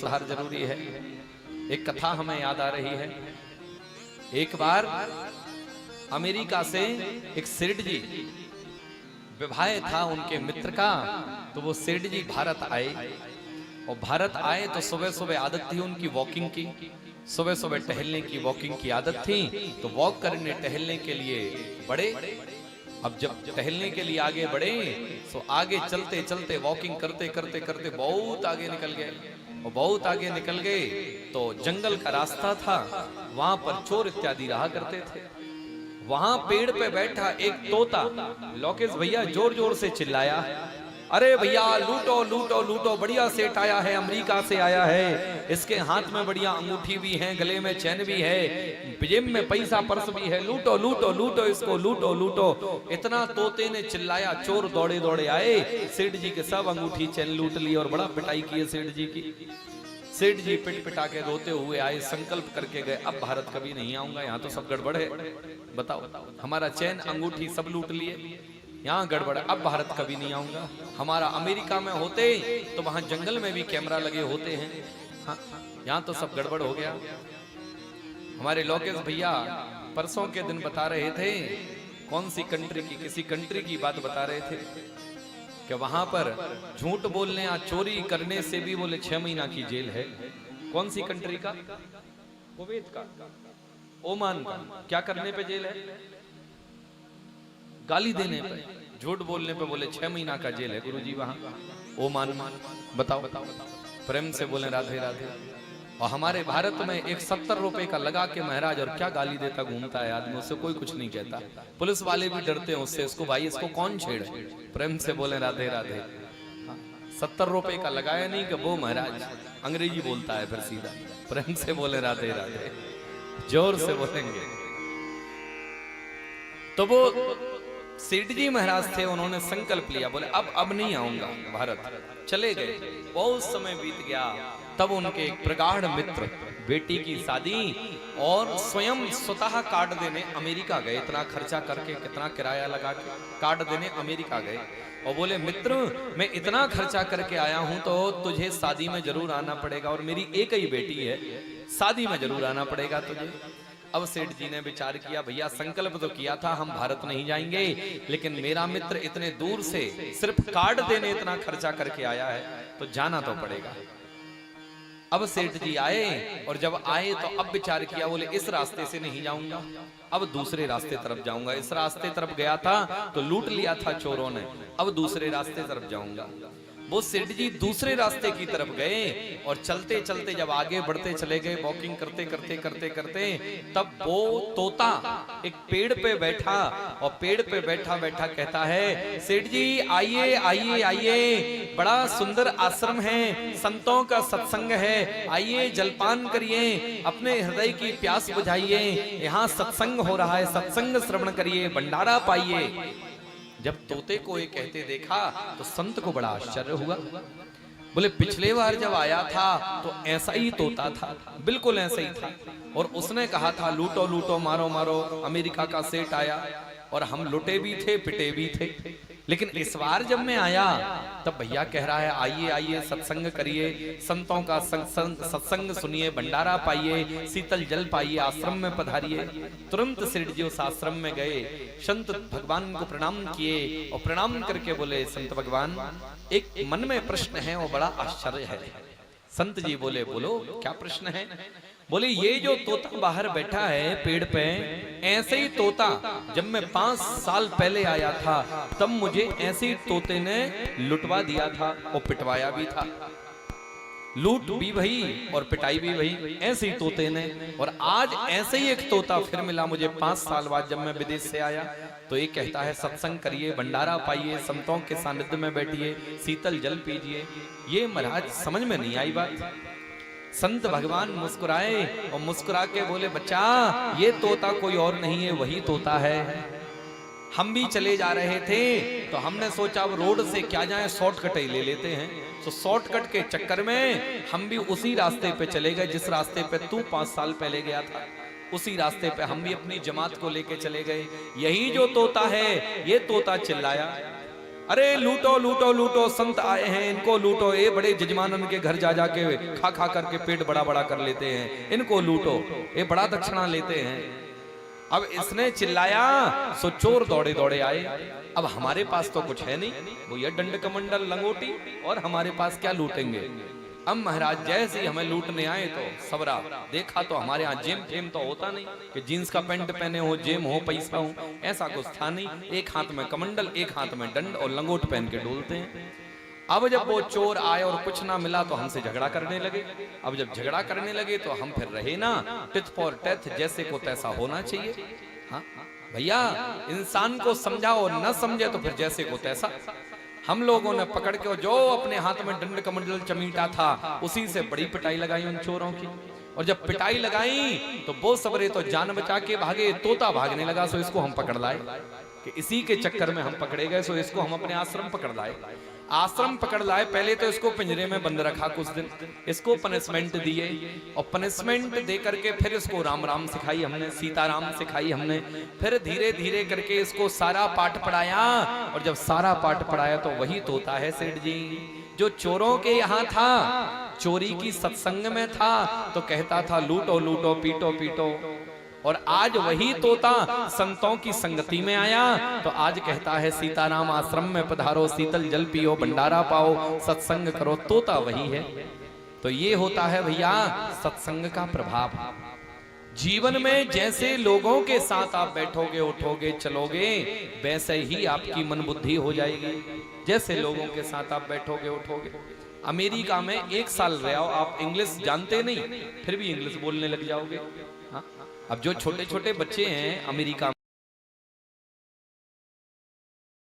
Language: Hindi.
सुधार जरूरी है। एक कथा हमें याद आ रही है। एक बार अमेरिका से एक सेठ जी, विवाह था उनके मित्र का, तो वो सेठ जी भारत आए। और भारत आए तो सुबह सुबह आदत थी उनकी वॉकिंग की, सुबह सुबह टहलने की वॉकिंग की आदत थी। तो वॉक करने टहलने के लिए बढ़े। अब जब टहलने के लिए आगे बढ़े तो आगे चलते चलते वॉकिंग करते करते करते बहुत आगे निकल गए। और बहुत आगे निकल गए तो जंगल का रास्ता था, वहां पर चोर इत्यादि रहा करते थे। वहां पेड़ पे बैठा एक तोता लोकेश भैया जोर जोर से चिल्लाया, अरे भैया लूटो लूटो लूटो, बढ़िया सेठ आया है, अमेरिका से आया है, इसके हाथ में बढ़िया अंगूठी भी है, गले में चैन भी है, जेब में पैसा पर्स भी है, लूटो लूटो लूटो इसको, लूटो लूटो। इतना तोते ने चिल्लाया, चोर दौड़े दौड़े आए, सेठ जी के सब अंगूठी चैन लूट ली और बड़ा पिटाई की है सेठ जी की। सेठ जी पिट पिटा के रोते हुए आए, संकल्प करके गए, अब भारत कभी नहीं आऊंगा, यहाँ तो सब गड़बड़ है। बताओ, हमारा चैन अंगूठी सब लूट लिए, यहाँ गड़बड़, अब भारत कभी नहीं आऊंगा। हमारा अमेरिका में होते तो वहां जंगल में भी कैमरा लगे होते हैं, हाँ, यहाँ तो सब गड़बड़ हो गया। हमारे लोकेश भैया परसों के दिन बता रहे थे, कौन सी कंट्री की, किसी कंट्री की बात बता रहे थे कि वहां पर झूठ बोलने या चोरी करने से भी बोले 6 महीना की जेल है। कौन सी कंट्री का? कुवैत का, ओमान का। क्या करने पे जेल है? गाली देने पे, झूठ बोलने पे बोले 6 महीना का जेल है गुरुजी वहां ओमान। बताओ, प्रेम से बोले राधे राधे। और हमारे भारत में एक 70 रुपए का लगा के महाराज, और क्या गाली देता घूमता है आदमी, उससे कोई कुछ नहीं कहता, पुलिस वाले भी डरते हैं उससे, उसको भाई इसको कौन छेड़े। प्रेम से बोले राधे राधे। 70 रुपए का लगाया नहीं कि वो महाराज अंग्रेजी बोलता है फिर सीधा। प्रेम से बोले राधे राधे, जोर से बोलेंगे। तो वो सेठ जी महाराज थे, उन्होंने संकल्प लिया, बोले अब नहीं आऊंगा भारत। चले गए, बहुत समय बीत गया, तब उनके एक प्रगाढ़ मित्र बेटी की शादी और स्वयं स्वतः कार्ड देने अमेरिका गए। इतना खर्चा करके, कितना किराया लगा के कार्ड देने अमेरिका गए। और बोले मित्र, मैं इतना खर्चा करके आया हूं तो तुझे शादी में जरूर आना पड़ेगा, और मेरी एक ही बेटी है, शादी में जरूर आना पड़ेगा तुझे। अब सेठ जी ने विचार किया, भैया संकल्प तो किया था हम भारत नहीं जाएंगे, लेकिन मेरा मित्र इतने दूर से सिर्फ कार्ड देने इतना खर्चा करके आया है तो जाना तो पड़ेगा। अब सेठ जी आए, और जब आए तो अब विचार किया, बोले इस रास्ते से नहीं जाऊंगा, अब दूसरे रास्ते तरफ जाऊंगा। इस रास्ते तरफ गया था तो लूट लिया था चोरों ने, अब दूसरे रास्ते तरफ जाऊंगा। वो सेठ जी दूसरे रास्ते की तरफ गए, और चलते चलते जब आगे बढ़ते चले गए, वॉकिंग करते करते करते करते, तब वो तोता एक पेड़ पे बैठा, और पेड़ पे बैठा बैठा कहता है, सेठ जी आइए आइए आइए, बड़ा सुंदर आश्रम है, संतों का सत्संग है, आइए जलपान करिए, अपने हृदय की प्यास बुझाइए, यहाँ सत्संग हो रहा है, सत्संग श्रवण करिए, भंडारा पाइए। जब तोते को ये कहते देखा तो संत को बड़ा आश्चर्य हुआ। बोले पिछले बार जब आया था तो ऐसा ही तोता था, बिल्कुल ऐसा ही था, और उसने कहा था लूटो लूटो, मारो मारो, अमेरिका का सेठ आया, और हम लुटे भी थे पिटे भी थे। लेकिन इस बार जब मैं आया तब भैया कह रहा है आइए आइए सत्संग करिए, संतों का सत्संग सुनिए, भंडारा पाइए, शीतल जल पाइए, आश्रम में पधारिए। तुरंत सेठ जी उस आश्रम में गए, संत भगवान को प्रणाम किए, और प्रणाम करके बोले, संत भगवान एक मन में प्रश्न है, वो बड़ा आश्चर्य है। संत जी बोले, बोलो क्या प्रश्न है? बोले ये जो तोता बाहर बैठा है पेड़ पे, ऐसे ही तोता जब मैं 5 साल पहले आया था तब मुझे ऐसे ही तोते ने लुटवा दिया था और पिटवाया भी था। लूट भी वही और पिटाई भी वही, ऐसे ही तोते ने। और आज ऐसे ही एक तोता फिर मिला मुझे 5 साल बाद जब मैं विदेश से आया। तो ये कहता है सत्संग करिए, भंडारा पाइए, संतों के सानिध्य में बैठिए, शीतल जल पीजिए। ये महाराज समझ में नहीं आई बात। संत भगवान मुस्कुराए और मुस्कुरा के बोले, बच्चा ये तोता कोई और नहीं है, वही तोता है। हम भी चले जा रहे थे तो हमने सोचा अब रोड से क्या जाए, शॉर्टकट ही ले लेते हैं। तो शॉर्टकट के चक्कर में हम भी उसी रास्ते पे चले गए जिस रास्ते पे तू 5 साल पहले गया था। उसी रास्ते पे हम भी अपनी जमात को लेके चले गए। यही जो तोता है, ये तोता चिल्लाया, अरे लूटो लूटो लूटो, संत आए हैं इनको लूटो, ये बड़े जजमानन के घर जा जाके खा खा करके पेट बड़ा बड़ा कर लेते हैं, इनको लूटो, ये बड़ा दक्षिणा लेते हैं। अब इसने चिल्लाया सो चोर दौड़े दौड़े आए। अब हमारे पास तो कुछ है नहीं, वो ये दंड कमंडल लंगोटी, और हमारे पास क्या लूटेंगे। अब महाराज जैसे ही हमें लूटने आए तो सबरा देखा तो हमारे यहाँ जेम फेम तो होता नहीं कि जीन्स का पैंट पहने हो, जेम हो, पैसा हो, ऐसा कुछ था नहीं। एक हाथ में कमंडल, एक हाथ में दंड और लंगोट पहन के डोलते हैं। अब जब वो चोर आए और कुछ ना मिला तो हमसे झगड़ा करने लगे। अब जब झगड़ा करने लगे तो हम फिर रहे ना, टिथ फॉर टेथ, जैसे को तैसा होना चाहिए। हाँ भैया, इंसान को समझाओ, न समझे तो फिर जैसे को तैसा। हम लोगों ने पकड़ के जो अपने हाथ में दंड कमंडल चमीटा था उसी से बड़ी पिटाई लगाई उन चोरों की। और जब पिटाई लगाई तो वो सबरे तो जान बचा के भागे, तोता भागने लगा, सो इसको हम पकड़ लाए कि इसी के चक्कर में हम पकड़े गए, सो इसको हम अपने आश्रम पकड़ लाए। आश्रम पकड़ लाए, पहले तो इसको पिंजरे में बंद रखा कुछ दिन, इसको पनिशमेंट दिए, और पनिशमेंट दे करके फिर इसको राम राम सिखाई हमने, सीताराम सिखाई हमने। फिर धीरे धीरे करके इसको सारा पाठ पढ़ाया, और जब सारा पाठ पढ़ाया तो वही तोता है सेठ जी जो चोरों के यहाँ था, चोरी की सत्संग में था तो कहता था लूटो लूटो, पीटो पीटो। और आज वही तोता संतों की संगति में आया तो आज कहता है सीताराम आश्रम में पधारो, शीतल जल पियो, भंडारा पाओ, सत्संग करो। तोता वही है। तो ये होता है भैया सत्संग का प्रभाव। जीवन में जैसे लोगों के साथ आप बैठोगे, उठोगे, चलोगे, वैसे ही आपकी मन बुद्धि हो जाएगी। जैसे लोगों के साथ आप बैठोगे, उठोगे। अमेरिका में 1 साल रहे हो आप, इंग्लिश जानते नहीं, फिर भी इंग्लिश बोलने लग जाओगे। हाँ? अब जो छोटे छोटे बच्चे हैं अमेरिका